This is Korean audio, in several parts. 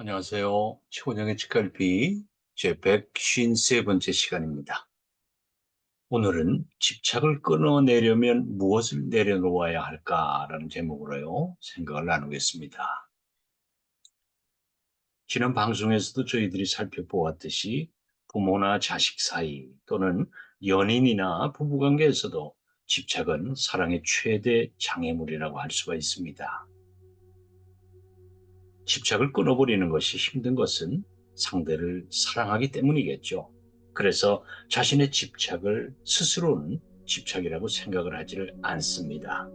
안녕하세요. 최원영의 책갈피 제 153번째 시간입니다. 오늘은 집착을 끊어내려면 무엇을 내려놓아야 할까라는 제목으로요, 생각을 나누겠습니다. 지난 방송에서도 저희들이 살펴보았듯이 부모나 자식 사이 또는 연인이나 부부관계에서도 집착은 사랑의 최대 장애물이라고 할 수가 있습니다. 집착을 끊어버리는 것이 힘든 것은 상대를 사랑하기 때문이겠죠. 그래서 자신의 집착을 스스로는 집착이라고 생각을 하지를 않습니다.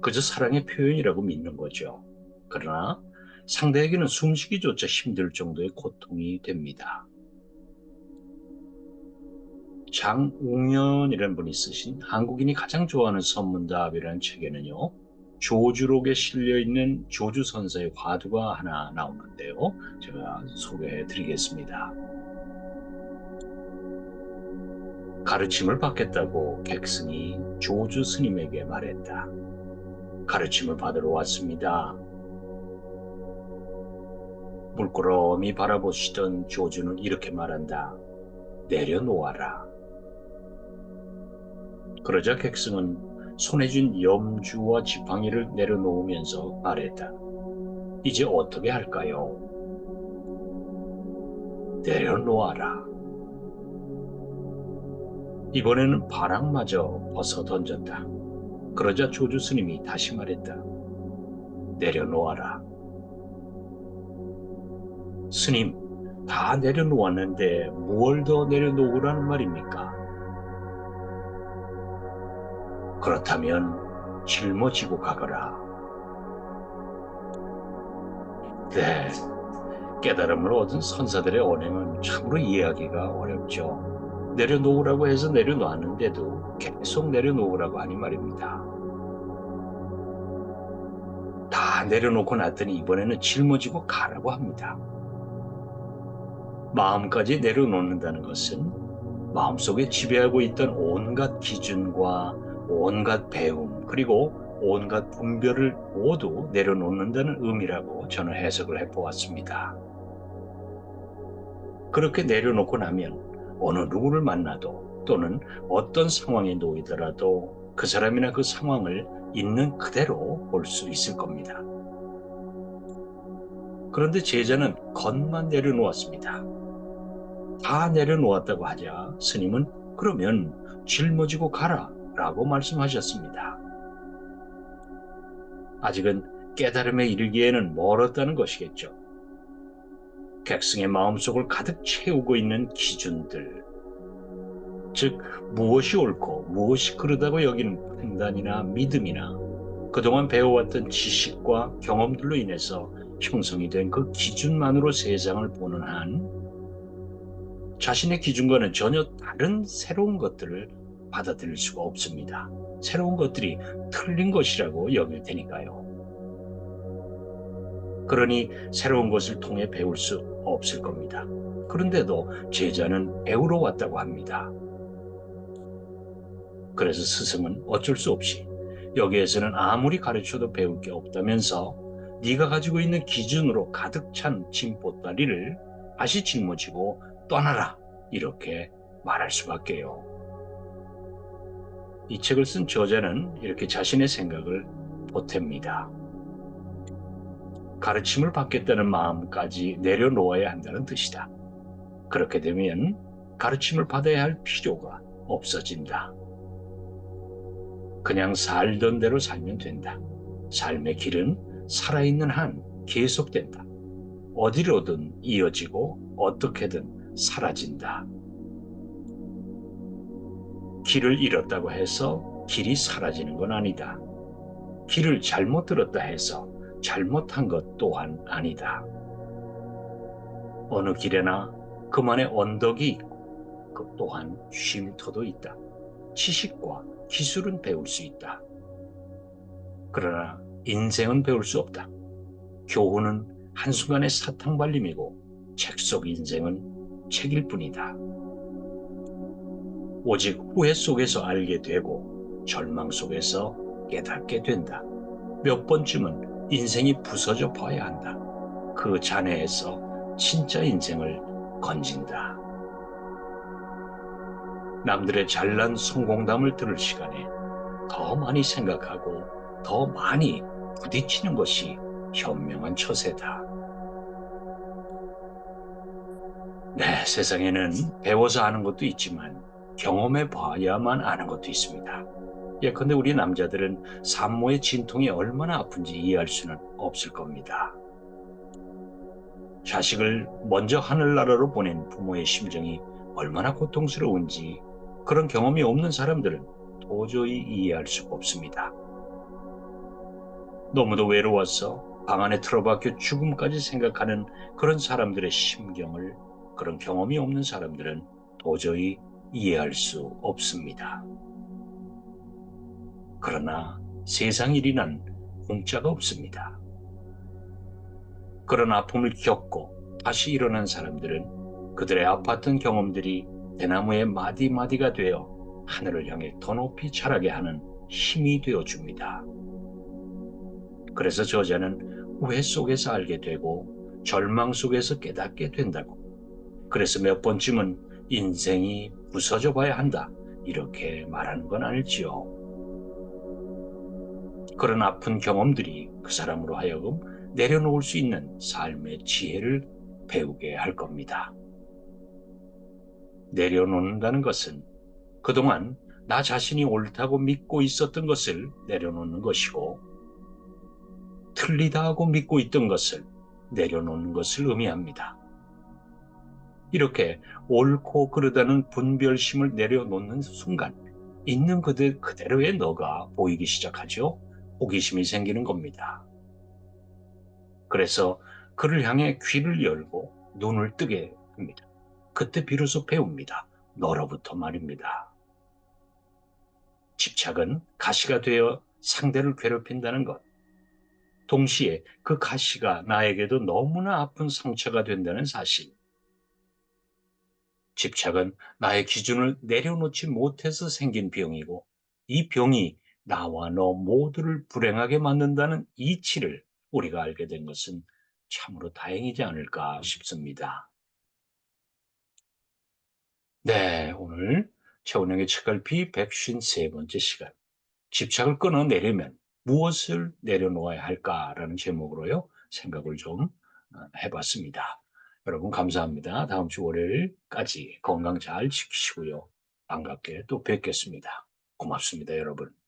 그저 사랑의 표현이라고 믿는 거죠. 그러나 상대에게는 숨쉬기조차 힘들 정도의 고통이 됩니다. 장웅현이라는 분이 쓰신 한국인이 가장 좋아하는 선문답이라는 책에는요, 조주록에 실려있는 조주선사의 화두가 하나 나오는데요. 제가 소개해 드리겠습니다. 가르침을 받겠다고 객승이 조주 스님에게 말했다. 가르침을 받으러 왔습니다. 물끄러미 바라보시던 조주는 이렇게 말한다. 내려놓아라. 그러자 객승은 손에 쥔 염주와 지팡이를 내려놓으면서 말했다. 이제 어떻게 할까요? 내려놓아라. 이번에는 바람마저 벗어 던졌다. 그러자 조주 스님이 다시 말했다. 내려놓아라. 스님, 다 내려놓았는데 무얼 더 내려놓으라는 말입니까? 그렇다면 짊어지고 가거라. 네, 깨달음을 얻은 선사들의 언행은 참으로 이해하기가 어렵죠. 내려놓으라고 해서 내려놨는데도 계속 내려놓으라고 하니 말입니다. 다 내려놓고 났더니 이번에는 짊어지고 가라고 합니다. 마음까지 내려놓는다는 것은 마음속에 지배하고 있던 온갖 기준과 온갖 배움 그리고 온갖 분별을 모두 내려놓는다는 의미라고 저는 해석을 해보았습니다. 그렇게 내려놓고 나면 어느 누구를 만나도 또는 어떤 상황에 놓이더라도 그 사람이나 그 상황을 있는 그대로 볼 수 있을 겁니다. 그런데 제자는 겉만 내려놓았습니다. 다 내려놓았다고 하자 스님은 그러면 짊어지고 가라 라고 말씀하셨습니다. 아직은 깨달음에 이르기에는 멀었다는 것이겠죠. 객승의 마음속을 가득 채우고 있는 기준들, 즉 무엇이 옳고 무엇이 그르다고 여기는 판단이나 믿음이나 그동안 배워왔던 지식과 경험들로 인해서 형성이 된 그 기준만으로 세상을 보는 한 자신의 기준과는 전혀 다른 새로운 것들을 받아들일 수가 없습니다. 새로운 것들이 틀린 것이라고 여길 테니까요. 그러니 새로운 것을 통해 배울 수 없을 겁니다. 그런데도 제자는 배우러 왔다고 합니다. 그래서 스승은 어쩔 수 없이 여기에서는 아무리 가르쳐도 배울 게 없다면서 네가 가지고 있는 기준으로 가득 찬 짐보따리를 다시 짊어지고 떠나라 이렇게 말할 수밖에요. 이 책을 쓴 저자는 이렇게 자신의 생각을 보탭니다. 가르침을 받겠다는 마음까지 내려놓아야 한다는 뜻이다. 그렇게 되면 가르침을 받아야 할 필요가 없어진다. 그냥 살던 대로 살면 된다. 삶의 길은 살아있는 한 계속된다. 어디로든 이어지고 어떻게든 사라진다. 길을 잃었다고 해서 길이 사라지는 건 아니다. 길을 잘못 들었다 해서 잘못한 것 또한 아니다. 어느 길에나 그만의 언덕이 있고 그 또한 쉼터도 있다. 지식과 기술은 배울 수 있다. 그러나 인생은 배울 수 없다. 교훈은 한순간의 사탕발림이고 책 속 인생은 책일 뿐이다. 오직 후회 속에서 알게 되고 절망 속에서 깨닫게 된다. 몇 번쯤은 인생이 부서져 봐야 한다. 그 잔해에서 진짜 인생을 건진다. 남들의 잘난 성공담을 들을 시간에 더 많이 생각하고 더 많이 부딪히는 것이 현명한 처세다. 네, 세상에는 배워서 아는 것도 있지만 경험해 봐야만 아는 것도 있습니다. 예컨대 우리 남자들은 산모의 진통이 얼마나 아픈지 이해할 수는 없을 겁니다. 자식을 먼저 하늘나라로 보낸 부모의 심정이 얼마나 고통스러운지 그런 경험이 없는 사람들은 도저히 이해할 수가 없습니다. 너무도 외로워서 방 안에 틀어박혀 죽음까지 생각하는 그런 사람들의 심경을 그런 경험이 없는 사람들은 도저히 이해할 수 없습니다. 그러나 세상 일이란 공짜가 없습니다. 그런 아픔을 겪고 다시 일어난 사람들은 그들의 아팠던 경험들이 대나무의 마디마디가 되어 하늘을 향해 더 높이 자라게 하는 힘이 되어줍니다. 그래서 저자는 후회 속에서 알게 되고 절망 속에서 깨닫게 된다고. 그래서 몇 번쯤은 인생이 부서져 봐야 한다. 이렇게 말하는 건 아닐지요. 그런 아픈 경험들이 그 사람으로 하여금 내려놓을 수 있는 삶의 지혜를 배우게 할 겁니다. 내려놓는다는 것은 그동안 나 자신이 옳다고 믿고 있었던 것을 내려놓는 것이고 틀리다 하고 믿고 있던 것을 내려놓는 것을 의미합니다. 이렇게 옳고 그르다는 분별심을 내려놓는 순간 있는 그대로의 너가 보이기 시작하죠. 호기심이 생기는 겁니다. 그래서 그를 향해 귀를 열고 눈을 뜨게 합니다. 그때 비로소 배웁니다. 너로부터 말입니다. 집착은 가시가 되어 상대를 괴롭힌다는 것. 동시에 그 가시가 나에게도 너무나 아픈 상처가 된다는 사실. 집착은 나의 기준을 내려놓지 못해서 생긴 병이고 이 병이 나와 너 모두를 불행하게 만든다는 이치를 우리가 알게 된 것은 참으로 다행이지 않을까 싶습니다. 네, 오늘 최원영의 책갈피 153번째 시간. 집착을 끊어내려면 무엇을 내려놓아야 할까라는 제목으로요, 생각을 좀 해봤습니다. 여러분 감사합니다. 다음 주 월요일까지 건강 잘 지키시고요. 반갑게 또 뵙겠습니다. 고맙습니다, 여러분.